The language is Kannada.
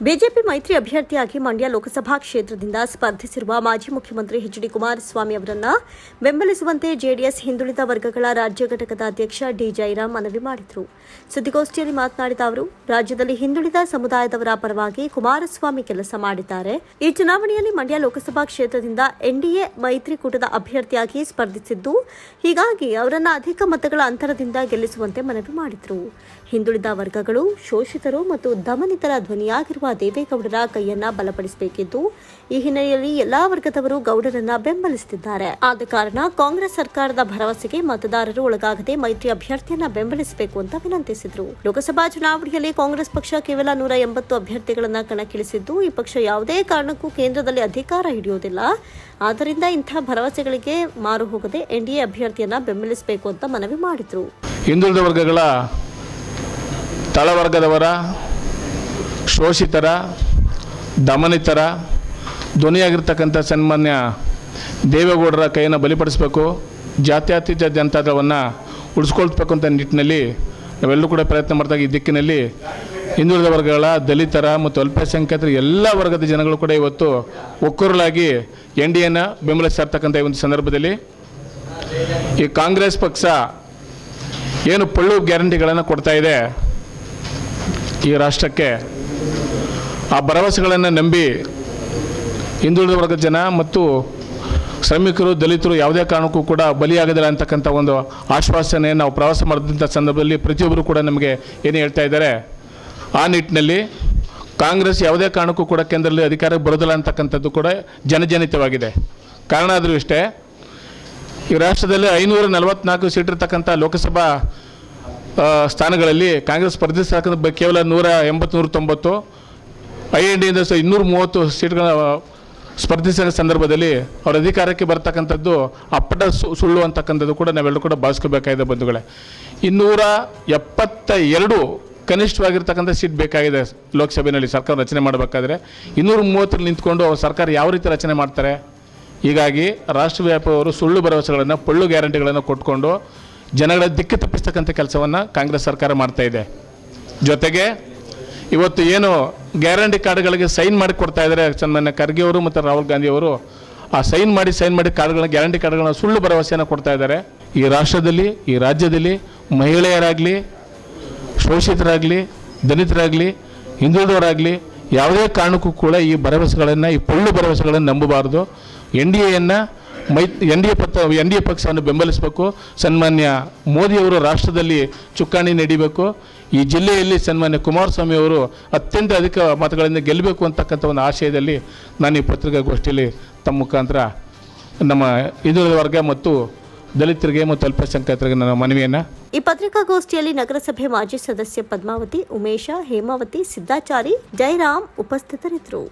ಬಿಜೆಪಿ ಮೈತ್ರಿ ಅಭ್ಯರ್ಥಿಯಾಗಿ ಮಂಡ್ಯ ಲೋಕಸಭಾ ಕ್ಷೇತ್ರದಿಂದ ಸ್ಪರ್ಧಿಸಿರುವ ಮಾಜಿ ಮುಖ್ಯಮಂತ್ರಿ ಎಚ್.ಡಿ. ಕುಮಾರಸ್ವಾಮಿ ಅವರನ್ನು ಬೆಂಬಲಿಸುವಂತೆ ಜೆಡಿಎಸ್ ಹಿಂದುಳಿದ ವರ್ಗಗಳ ರಾಜ್ಯ ಘಟಕದ ಅಧ್ಯಕ್ಷ ಡಿ. ಜಯರಾಮ್ ಮನವಿ ಮಾಡಿದರು. ಸುದ್ದಿಗೋಷ್ಠಿಯಲ್ಲಿ ಮಾತನಾಡಿದ ಅವರು, ರಾಜ್ಯದಲ್ಲಿ ಹಿಂದುಳಿದ ಸಮುದಾಯದವರ ಪರವಾಗಿ ಕುಮಾರಸ್ವಾಮಿ ಕೆಲಸ ಮಾಡಿದ್ದಾರೆ. ಈ ಚುನಾವಣೆಯಲ್ಲಿ ಮಂಡ್ಯ ಲೋಕಸಭಾ ಕ್ಷೇತ್ರದಿಂದ ಎನ್ಡಿಎ ಮೈತ್ರಿಕೂಟದ ಅಭ್ಯರ್ಥಿಯಾಗಿ ಸ್ಪರ್ಧಿಸಿದ್ದು, ಹೀಗಾಗಿ ಅವರನ್ನು ಅಧಿಕ ಮತಗಳ ಅಂತರದಿಂದ ಗೆಲ್ಲಿಸುವಂತೆ ಮನವಿ ಮಾಡಿದರು. ಹಿಂದುಳಿದ ವರ್ಗಗಳು, ಶೋಷಿತರು ಮತ್ತು ದಮನಿತರ ಧ್ವನಿಯಾಗಿರುವ ದೇವೇಗೌಡರ ಕೈಯನ್ನ ಬಲಪಡಿಸಬೇಕಿದ್ದು, ಈ ಹಿನ್ನೆಲೆಯಲ್ಲಿ ಎಲ್ಲಾ ವರ್ಗದವರು ಗೌಡರನ್ನ ಬೆಂಬಲಿಸುತ್ತಿದ್ದಾರೆ. ಆದ ಕಾರಣ ಕಾಂಗ್ರೆಸ್ ಸರ್ಕಾರದ ಭರವಸೆಗೆ ಮತದಾರರು ಒಳಗಾಗದೆ ಮೈತ್ರಿ ಅಭ್ಯರ್ಥಿಯನ್ನ ಬೆಂಬಲಿಸಬೇಕು ಅಂತ ವಿನಂತಿಸಿದರು. ಲೋಕಸಭಾ ಚುನಾವಣೆಯಲ್ಲಿ ಕಾಂಗ್ರೆಸ್ ಪಕ್ಷ ಕೇವಲ 180 ಅಭ್ಯರ್ಥಿಗಳನ್ನ ಕಣಕ್ಕಿಳಿಸಿದ್ದು, ಈ ಪಕ್ಷ ಯಾವುದೇ ಕಾರಣಕ್ಕೂ ಕೇಂದ್ರದಲ್ಲಿ ಅಧಿಕಾರ ಹಿಡಿಯುವುದಿಲ್ಲ. ಆದ್ದರಿಂದ ಇಂಥ ಭರವಸೆಗಳಿಗೆ ಮಾರು ಹೋಗದೆ ಎನ್ಡಿಎ ಅಭ್ಯರ್ಥಿಯನ್ನ ಬೆಂಬಲಿಸಬೇಕು ಅಂತ ಮನವಿ ಮಾಡಿದರು. ಹಿಂದುಳಿದ ವರ್ಗಗಳ ತಳವರ್ಗದವರ, ಶೋಷಿತರ, ದಮನಿತರ ಧ್ವನಿಯಾಗಿರ್ತಕ್ಕಂಥ ಸನ್ಮಾನ್ಯ ದೇವೇಗೌಡರ ಕೈಯನ್ನು ಬಲಿಪಡಿಸಬೇಕು, ಜಾತ್ಯತೀತ ಜನತಾದಳವನ್ನು ಉಳಿಸ್ಕೊಳ್ಬೇಕು ಅಂತ ನಿಟ್ಟಿನಲ್ಲಿ ನಾವೆಲ್ಲರೂ ಕೂಡ ಪ್ರಯತ್ನ ಮಾಡ್ತಾ ಈ ದಿಕ್ಕಿನಲ್ಲಿ ಹಿಂದುಳಿದ ವರ್ಗಗಳ, ದಲಿತರ ಮತ್ತು ಅಲ್ಪಸಂಖ್ಯಾತರ ಎಲ್ಲ ವರ್ಗದ ಜನಗಳು ಕೂಡ ಇವತ್ತು ಒಕ್ಕೊರಲಾಗಿ ಎನ್ಡಿಎನ ಬೆಂಬಲಿಸ್ತಾ ಇರ್ತಕ್ಕಂಥ ಈ ಒಂದು ಸಂದರ್ಭದಲ್ಲಿ ಈ ಕಾಂಗ್ರೆಸ್ ಪಕ್ಷ ಏನು ಪೊಳ್ಳು ಗ್ಯಾರಂಟಿಗಳನ್ನು ಕೊಡ್ತಾ ಇದೆ ಈ ರಾಷ್ಟ್ರಕ್ಕೆ, ಆ ಭರವಸೆಗಳನ್ನು ನಂಬಿ ಹಿಂದುಳಿದ ವರ್ಗದ ಜನ ಮತ್ತು ಶ್ರಮಿಕರು, ದಲಿತರು ಯಾವುದೇ ಕಾರಣಕ್ಕೂ ಕೂಡ ಬಲಿಯಾಗದಿಲ್ಲ ಅಂತಕ್ಕಂಥ ಒಂದು ಆಶ್ವಾಸನೆ ನಾವು ಪ್ರವಾಸ ಮಾಡಿದಂಥ ಸಂದರ್ಭದಲ್ಲಿ ಪ್ರತಿಯೊಬ್ಬರು ಕೂಡ ನಮಗೆ ಏನು ಹೇಳ್ತಾ ಇದ್ದಾರೆ. ಆ ನಿಟ್ಟಿನಲ್ಲಿ ಕಾಂಗ್ರೆಸ್ ಯಾವುದೇ ಕಾರಣಕ್ಕೂ ಕೂಡ ಕೇಂದ್ರದಲ್ಲಿ ಅಧಿಕಾರಕ್ಕೆ ಬರೋದಿಲ್ಲ ಅಂತಕ್ಕಂಥದ್ದು ಕೂಡ ಜನಜನಿತವಾಗಿದೆ. ಕಾರಣ ಆದರೂ ಇಷ್ಟೇ, ಈ ರಾಷ್ಟ್ರದಲ್ಲಿ 544 ಸೀಟ್ ಇರ್ತಕ್ಕಂಥ ಲೋಕಸಭಾ ಸ್ಥಾನಗಳಲ್ಲಿ ಕಾಂಗ್ರೆಸ್ ಸ್ಪರ್ಧಿಸತಕ್ಕಂಥ ಕೇವಲ 180-190, INDಯಿಂದ 230 ಸೀಟ್ಗಳ ಸ್ಪರ್ಧಿಸಿದ ಸಂದರ್ಭದಲ್ಲಿ ಅವರ ಅಧಿಕಾರಕ್ಕೆ ಬರ್ತಕ್ಕಂಥದ್ದು ಅಪ್ಪಟ ಸುಳ್ಳು ಅಂತಕ್ಕಂಥದ್ದು ಕೂಡ ನಾವೆಲ್ಲರೂ ಕೂಡ ಭಾವಿಸ್ಕೋಬೇಕಾಗಿದೆ ಬಂಧುಗಳೇ. 272 ಕನಿಷ್ಠವಾಗಿರ್ತಕ್ಕಂಥ ಸೀಟ್ ಬೇಕಾಗಿದೆ ಲೋಕಸಭೆಯಲ್ಲಿ ಸರ್ಕಾರ ರಚನೆ ಮಾಡಬೇಕಾದ್ರೆ. 230 ನಿಂತ್ಕೊಂಡು ಅವ್ರ ಸರ್ಕಾರ ಯಾವ ರೀತಿ ರಚನೆ ಮಾಡ್ತಾರೆ? ಹೀಗಾಗಿ ರಾಷ್ಟ್ರವ್ಯಾಪಿ ಅವರು ಸುಳ್ಳು ಭರವಸೆಗಳನ್ನು, ಪೊಳ್ಳು ಗ್ಯಾರಂಟಿಗಳನ್ನು ಕೊಟ್ಕೊಂಡು ಜನಗಳ ದಿಕ್ಕು ತಪ್ಪಿಸ್ತಕ್ಕಂಥ ಕೆಲಸವನ್ನು ಕಾಂಗ್ರೆಸ್ ಸರ್ಕಾರ ಮಾಡ್ತಾ ಇದೆ. ಜೊತೆಗೆ ಇವತ್ತು ಏನು ಗ್ಯಾರಂಟಿ ಕಾರ್ಡ್ಗಳಿಗೆ ಸೈನ್ ಮಾಡಿ ಕೊಡ್ತಾ ಇದ್ದಾರೆ ಸನ್ಮಾನ್ಯ ಖರ್ಗೆ ಅವರು ಮತ್ತು ರಾಹುಲ್ ಗಾಂಧಿ ಅವರು, ಆ ಸೈನ್ ಮಾಡಿ ಕಾರ್ಡ್ಗಳನ್ನ, ಗ್ಯಾರಂಟಿ ಕಾರ್ಡ್ಗಳನ್ನ ಸುಳ್ಳು ಭರವಸೆಯನ್ನು ಕೊಡ್ತಾ ಇದ್ದಾರೆ. ಈ ರಾಷ್ಟ್ರದಲ್ಲಿ, ಈ ರಾಜ್ಯದಲ್ಲಿ ಮಹಿಳೆಯರಾಗಲಿ, ಶೋಷಿತರಾಗಲಿ, ದಲಿತರಾಗಲಿ, ಹಿಂದುಳಿದವರಾಗಲಿ ಯಾವುದೇ ಕಾರಣಕ್ಕೂ ಕೂಡ ಈ ಭರವಸೆಗಳನ್ನು, ಈ ಪೊಳ್ಳು ಭರವಸೆಗಳನ್ನು ನಂಬಬಾರ್ದು. ಎನ್ಡಿಎ ಪಕ್ಷವನ್ನು ಬೆಂಬಲಿಸಬೇಕು. ಸನ್ಮಾನ್ಯ ಮೋದಿಯವರು ರಾಷ್ಟ್ರದಲ್ಲಿ ಚುಕ್ಕಾಣಿ ನೀಡಬೇಕು. ಈ ಜಿಲ್ಲೆಯಲ್ಲಿ ಸನ್ಮಾನ್ಯ ಕುಮಾರಸ್ವಾಮಿ ಅವರು ಅತ್ಯಂತ ಅಧಿಕ ಮತಗಳಿಂದ ಗೆಲ್ಲಬೇಕು ಅಂತಕ್ಕಂಥ ಒಂದು ಆಶಯದಲ್ಲಿ ನಾನು ಈ ಪತ್ರಿಕಾಗೋಷ್ಠಿಯಲ್ಲಿ ತಮ್ಮ ಮುಖಾಂತರ ನಮ್ಮ ಹಿಂದುಳಿದ ವರ್ಗ ಮತ್ತು ದಲಿತರಿಗೆ ಮತ್ತು ಅಲ್ಪಸಂಖ್ಯಾತರಿಗೆ ನನ್ನ ಮನವಿಯನ್ನು. ಈ ಪತ್ರಿಕಾಗೋಷ್ಠಿಯಲ್ಲಿ ನಗರಸಭೆ ಮಾಜಿ ಸದಸ್ಯ ಪದ್ಮಾವತಿ, ಉಮೇಶ, ಹೇಮಾವತಿ, ಸಿದ್ದಾಚಾರಿ, ಜಯರಾಮ್ ಉಪಸ್ಥಿತರಿದ್ದರು.